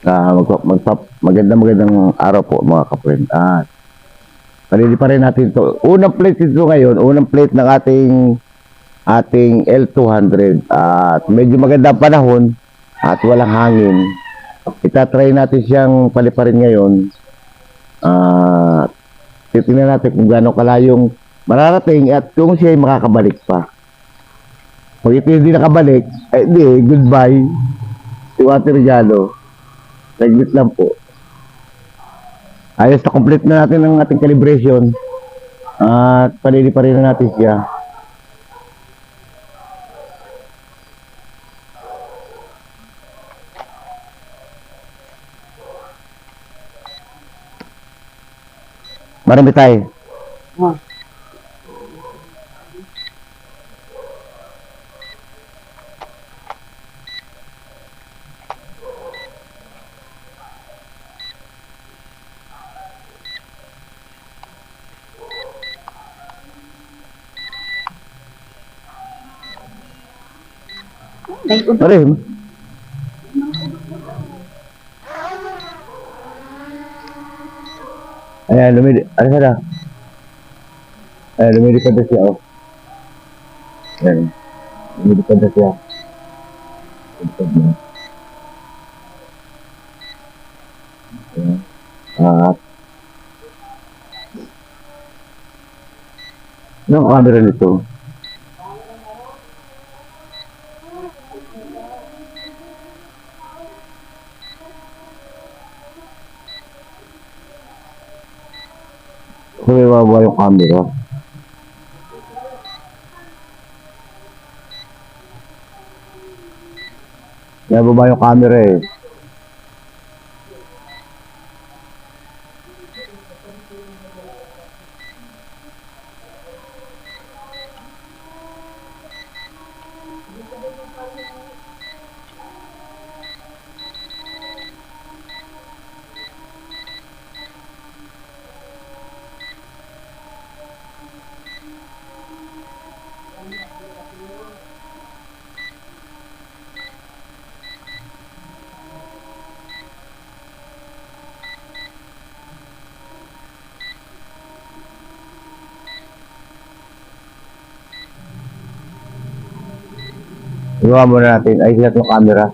Magandang araw po mga kapatid. Panili pa rin natin to. Unang plate ito ngayon, unang plate ng ating L200. At medyo magandang panahon at walang hangin. Itatry natin siyang paliparin ngayon. Titingnan natin kung gaano kalayong mararating at kung siya ay makakabalik pa. Kung ito hindi nakabalik, goodbye. Si Water Regalo. Saglit lang po. Ayos na complete na natin ang ating calibration. At panili pa rin natin siya. Marami tayo. Marim. Ayan, ano na? Ayan, lumilipad na siya, oh. Ayan, lumilipad na siya. Lumilipad na. Ayan. Anong camera nito? Kung may mababa yung camera. Nababa yung camera eh. Iwawa muna natin. Ayos natin yung camera.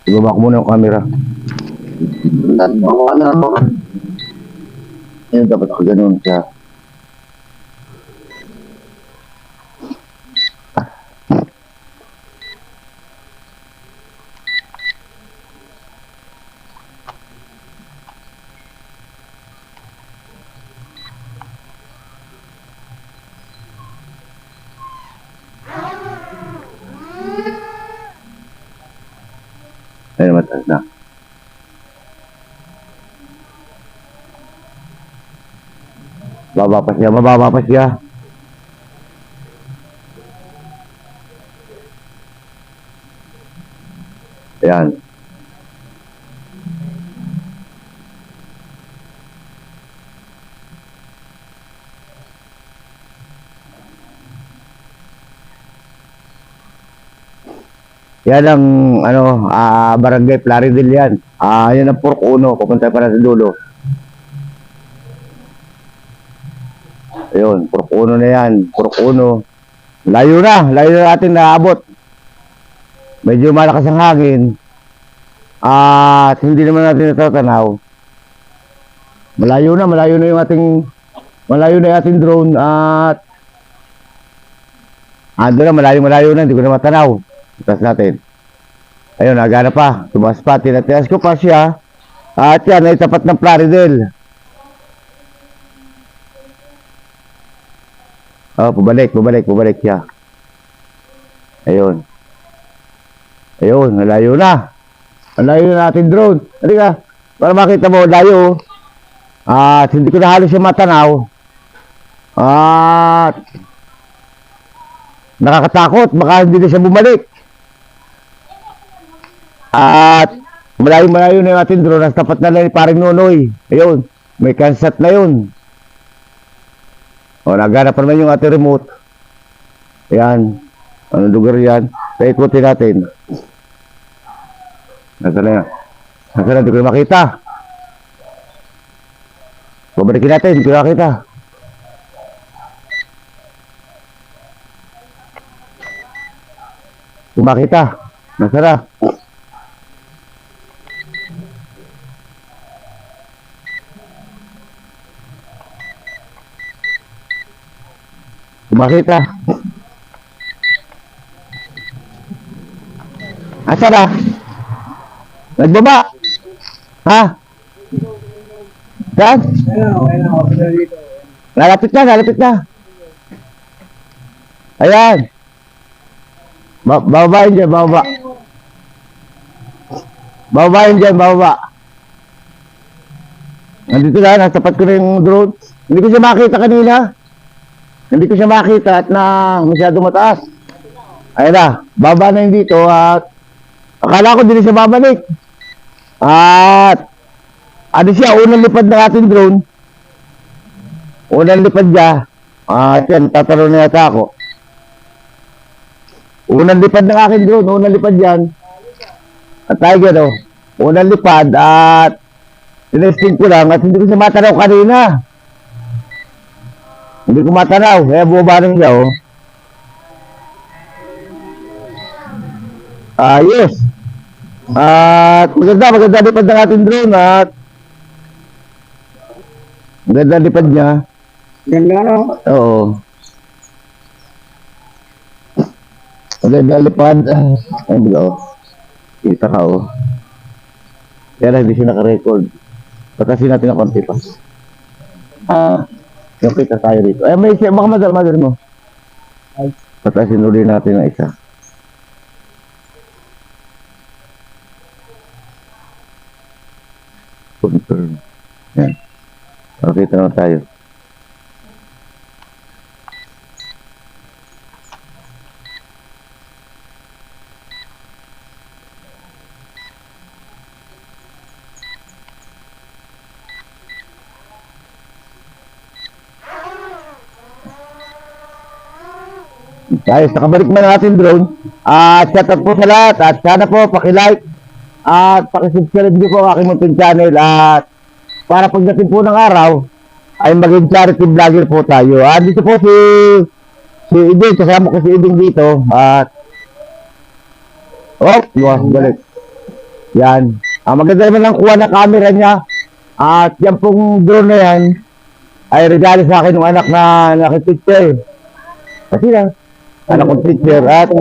Ibaba ko muna yung camera. Yan dapat ako ganun siya. Ayun, mataas na. Mababa pa siya. Ayan. Yan ang Barangay Plaridel yan. Yan ang Purok 1. Pupunta pa na sa dulo. Ayun, Purok 1 na yan. Purok 1. Layo na natin naabot. Medyo malakas ang hangin. At hindi naman natin natatanaw. Malayo na yung ating drone. At ando na, malayo na, hindi ko na matanaw. Itas natin. Ayun, nagana pa. Tumas pa. Tinatias ko pa siya. At yan, ay tapat ng Plaridel. Pabalik siya. Ayun. Malayo na. Malayo na natin drone. Halika, para makita mo, layo. At hindi ko na halos siya matanaw. At nakakatakot. Baka hindi na siya bumalik. At malayo na yung ating drone. Nasa tapat na lang ni Paring Nonoy. Ayun, may cansat na yun. Naghanap pa naman yung ating remote. Ayan. Anong lugar yan? Paikutin natin. Nasaan na yan? Nasaan na? Hindi ko na makita. Pabalikin natin. Hindi ko na makita. Hindi ko makita. Nasaan na? Makita. Asa na? Nagbaba? Ha? Saan? Lalapit na, lalapit na. Ayan. Bababain dyan, bababa. Bababain dyan, bababa. Nandito na, nasapat ko na yung drone. Hindi ko siya makita kanina. Hindi ko siya makita at na masyado mataas. Ayun na, baba na yun dito at akala ko din siya babalik. At ano siya, unang lipad ng ating drone. Unang lipad niya. At yan, tatanong na yata ako. Unang lipad ng aking drone, unang lipad yan. At tayo gano'n, unang lipad at tinesting ko lang at hindi ko siya matanaw kanina. Hindi ko matanaw, kaya bumaba rin siya, oh. Yes. At maganda lipad ng ating drone at maganda lipad niya. Ganda no? Oo. Maganda lipad. Ay, mga, oh. Kita ka, oh. Kaya lang, hindi siya naka-record. Patasin natin ang konti pa. Yung kita tayo dito. Ay, may siya, baka mother mo. Patasin ulit natin ang isa. Confirm. Yan. Okay, na tayo. Guys, nakabalik man natin drone. At shout out po sa lahat. At sana po pakilike at pakisubscribe niyo po ang aking munting channel. At para pagdating po ng araw ay maging charity vlogger po tayo. At dito po si Iding, kasama ko si Iding dito. At luwas balik. Yan. Maganda naman ang kuha na camera niya. At yan pong drone na yan ay regalo sa akin ng anak na nakipicture. Kasi lang anak kong teacher at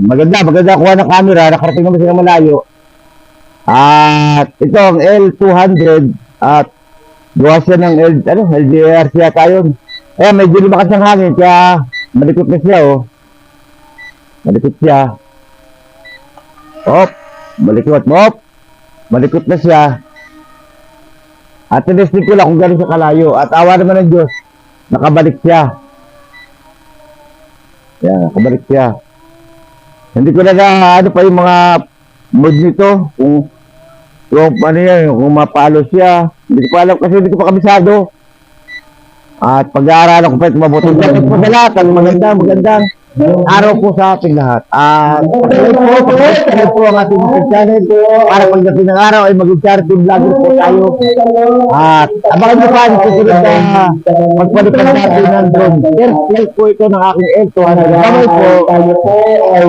maganda kuha ng camera, nakarating naman sila malayo. At ito ang L200 at gawa siya ng LDR siya tayo. Ayan, medyo lumakas ang hangin kaya malikot na siya, oh. Malikot siya. Malikot na siya. At tinesting ko lang kung gano'n siya kalayo. At awa naman ng Diyos, nakabalik siya. Yan, nakabalik siya. Hindi ko na ano pa yung mga mood nito. Kung ano yan, kung mapalo siya. Hindi ko pa alam kasi hindi ko pa kabisado. At pag-aaralan ko pa ito mabuti. Dapat po sa lahat, magandang araw po sa ating lahat. At ito po ang ating YouTube channel. Para pagdating ng araw ay maging charity vlogger po tayo. At abangan nyo pa ang susunod na magpalipad natin ng drone. Share po ito ng aking L2. Bye po. Tayo po ay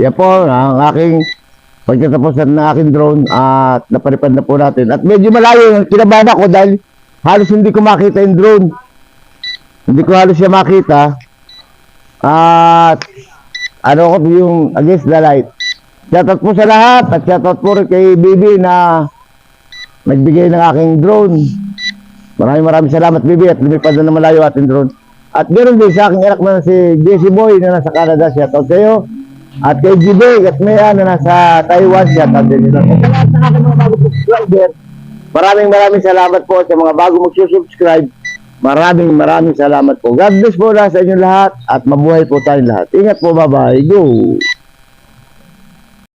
Yan po ang aking pagkatapusan ng aking drone at napalipad na po natin. At medyo malayo yung kinabahan ako dahil halos hindi ko makita yung drone. Hindi ko halos siya makita. At ano ko yung against the light. Shoutout po sa lahat at shoutout po rin kay Bibi na nagbigay ng aking drone. Maraming salamat Bibi at lumipad na malayo ating drone. At ganoon din sa aking anak na si Jesse Boy na nasa Canada, shoutout sa iyo. At kay Jibay at Mea na nasa Taiwan, shoutout din nila. Sa lahat ng aking mga bago subscriber, maraming salamat po sa mga bago magsusubscribe. Maraming salamat po. God bless po sa inyong lahat at mabuhay po tayong lahat. Ingat po, bye-bye. Go!